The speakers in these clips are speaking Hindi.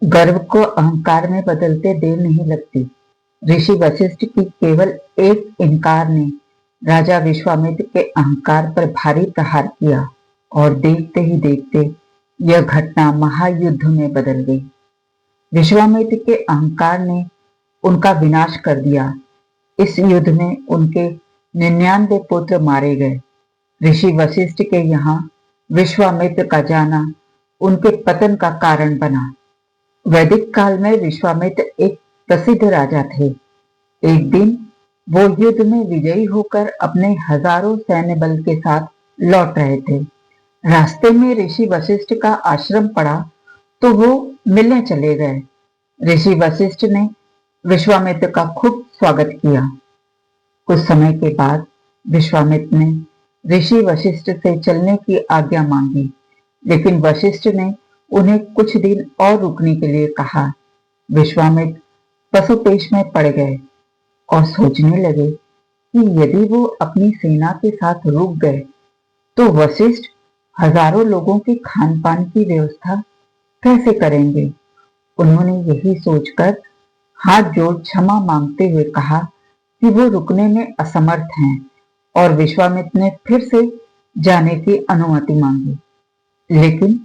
गर्व को अहंकार में बदलते देर नहीं लगती। ऋषि वशिष्ठ की केवल एक इनकार ने राजा विश्वामित्र के अहंकार पर भारी प्रहार किया और देखते ही देखते यह घटना महायुद्ध में बदल गई। विश्वामित्र के अहंकार ने उनका विनाश कर दिया। इस युद्ध में उनके 99 पुत्र मारे गए। ऋषि वशिष्ठ के यहाँ विश्वामित्र का जाना उनके पतन का कारण बना। वैदिक काल में विश्वामित्र एक प्रसिद्ध राजा थे। एक दिन वो युद्ध में विजयी होकर अपने हजारों सैन्य बल के साथ लौट रहे थे। रास्ते में ऋषि वशिष्ठ का आश्रम पड़ा तो वो मिलने चले गए। ऋषि वशिष्ठ ने विश्वामित्र का खूब स्वागत किया। कुछ समय के बाद विश्वामित्र ने ऋषि वशिष्ठ से चलने की आज्ञा मांगी, लेकिन वशिष्ठ ने उन्हें कुछ दिन और रुकने के लिए कहा। विश्वामित्र पशुपेश में पड़ गए और सोचने लगे कि यदि वो अपनी सेना के साथ रुक गए तो वशिष्ठ हजारों लोगों के खान पान की व्यवस्था कैसे करेंगे। उन्होंने यही सोचकर हाथ जोड़ क्षमा मांगते हुए कहा कि वो रुकने में असमर्थ हैं और विश्वामित्र ने फिर से जाने की अनुमति मांगी। लेकिन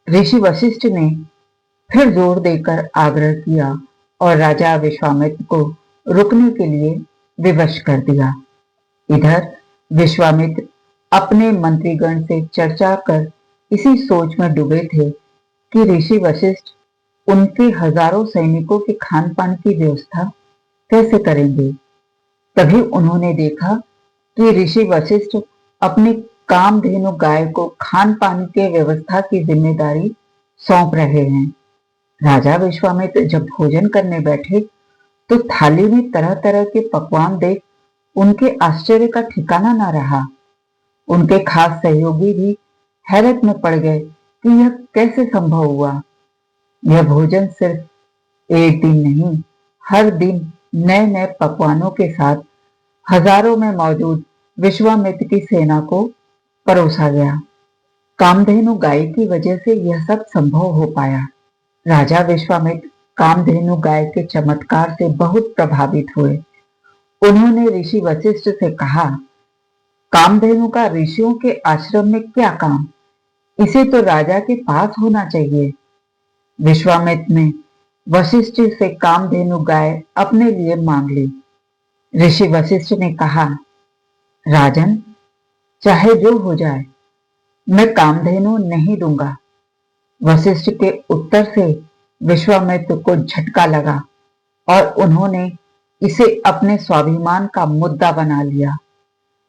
ऋषि वशिष्ठ ने फिर जोर देकर आग्रह किया और राजा विश्वामित्र को रुकने के लिए विवश कर दिया। इधर विश्वामित्र अपने मंत्रीगण से चर्चा कर इसी सोच में डूबे थे कि ऋषि वशिष्ठ उनके हजारों सैनिकों के खान पान की व्यवस्था कैसे करेंगे। तभी उन्होंने देखा कि ऋषि वशिष्ठ अपने कामधेनु गाय को खान पान के व्यवस्था की जिम्मेदारी सौंप रहे हैं। राजा विश्वामित्र जब भोजन करने बैठे तो थाली में तरह तरह के पकवान देख उनके आश्चर्य का ठिकाना न रहा। उनके खास सहयोगी भी हैरत में पड़ गए कि यह कैसे संभव हुआ। यह भोजन सिर्फ एक दिन नहीं, हर दिन नए नए पकवानों के साथ हजारों में मौजूद विश्वामित्र की सेना को परोसा गया। कामधेनु गाय की वजह से यह सब संभव हो पाया। राजा विश्वामित्र कामधेनु गाय के चमत्कार से बहुत प्रभावित हुए। उन्होंने ऋषि वशिष्ठ से कहा, कामधेनु का ऋषियों के आश्रम में क्या काम, इसे तो राजा के पास होना चाहिए। विश्वामित्र ने वशिष्ठ से कामधेनु गाय अपने लिए मांग ली। ऋषि वशिष्ठ ने कहा, राजन, चाहे जो हो जाए, मैं कामधेनु नहीं दूंगा। वशिष्ठ के उत्तर से विश्वामित्र को झटका लगा और उन्होंने इसे अपने स्वाभिमान का मुद्दा बना लिया।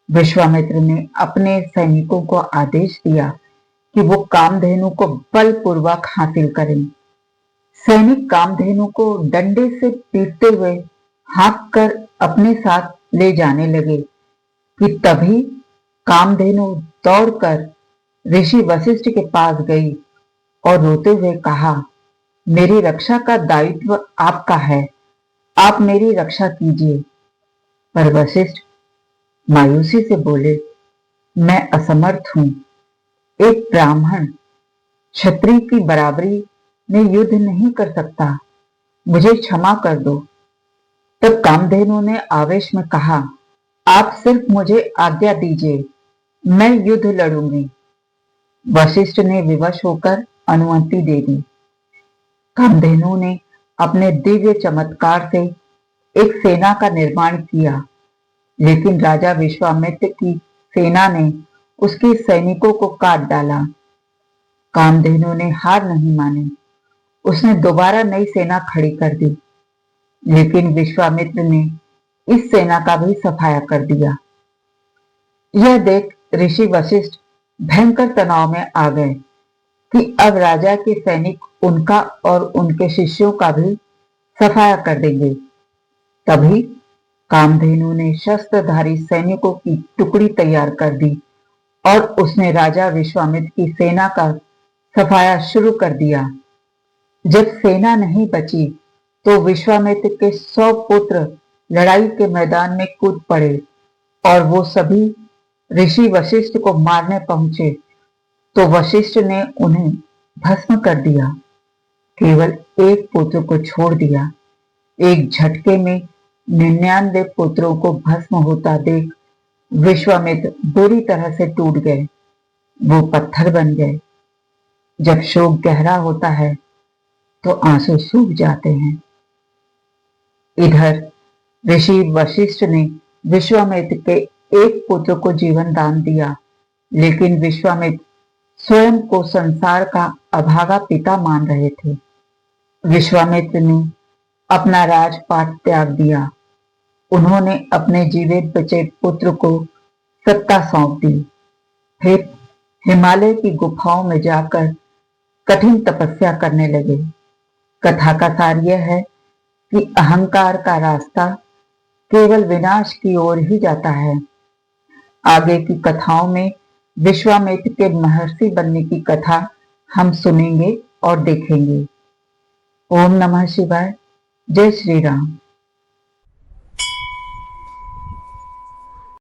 विश्वामित्र ने अपने सैनिकों को आदेश दिया कि वो कामधेनु को बलपूर्वक हासिल करें। सैनिक कामधेनु को डंडे से पीटते हुए हाँक कर अपने साथ ले जाने लगे कि तभी कामधेनु दौड़कर ऋषि वशिष्ठ के पास गई और रोते हुए कहा, मेरी रक्षा का दायित्व आपका है, आप मेरी रक्षा कीजिए। पर वशिष्ठ मायूसी से बोले, मैं असमर्थ हूं। एक ब्राह्मण क्षत्रिय की बराबरी में युद्ध नहीं कर सकता, मुझे क्षमा कर दो। तब कामधेनु ने आवेश में कहा, आप सिर्फ मुझे आज्ञा दीजिए, मैं युद्ध लड़ूंगी। वशिष्ठ ने विवश होकर अनुमति दे दी। कामधेनु ने अपने दिव्य चमत्कार से एक सेना का निर्माण किया, लेकिन राजा विश्वामित्र की सेना ने उसके सैनिकों को काट डाला। कामधेनु ने हार नहीं मानी। उसने दोबारा नई सेना खड़ी कर दी, लेकिन विश्वामित्र ने इस सेना का भी सफाया कर दिया। यह देख ऋषि वशिष्ठ भयंकर तनाव में आ गए कि अब राजा के सैनिक उनका और उनके शिष्यों का भी सफाया कर देंगे। तभी कामधेनु ने शस्त्रधारी सैनिकों की टुकड़ी तैयार कर दी और उसने राजा विश्वामित्र की सेना का सफाया शुरू कर दिया। जब सेना नहीं बची तो विश्वामित्र के 100 पुत्र लड़ाई के मैदान में कूद पड़े और वो सभी ऋषि वशिष्ठ को मारने पहुंचे तो वशिष्ठ ने उन्हें भस्म कर दिया। केवल एक पुत्र को छोड़ दिया। एक झटके में 99 पुत्रों को भस्म होता देख विश्वामित्र बुरी तरह से टूट गए। वो पत्थर बन गए। जब शोक गहरा होता है तो आंसू सूख जाते हैं। इधर ऋषि वशिष्ठ ने विश्वामित्र के एक पुत्र को जीवन दान दिया, लेकिन विश्वामित्र स्वयं को संसार का अभागा पिता मान रहे थे। विश्वामित्र ने अपना राजपाट त्याग दिया। उन्होंने अपने जीवित बचे पुत्र को सत्ता सौंप दी। फिर हिमालय की गुफाओं में जाकर कठिन तपस्या करने लगे। कथा का सार यह है कि अहंकार का रास्ता केवल विनाश की ओर ही जाता है। आगे की कथाओं में विश्वामित्र के महर्षि बनने की कथा हम सुनेंगे और देखेंगे। ओम नमः शिवाय। जय श्री राम।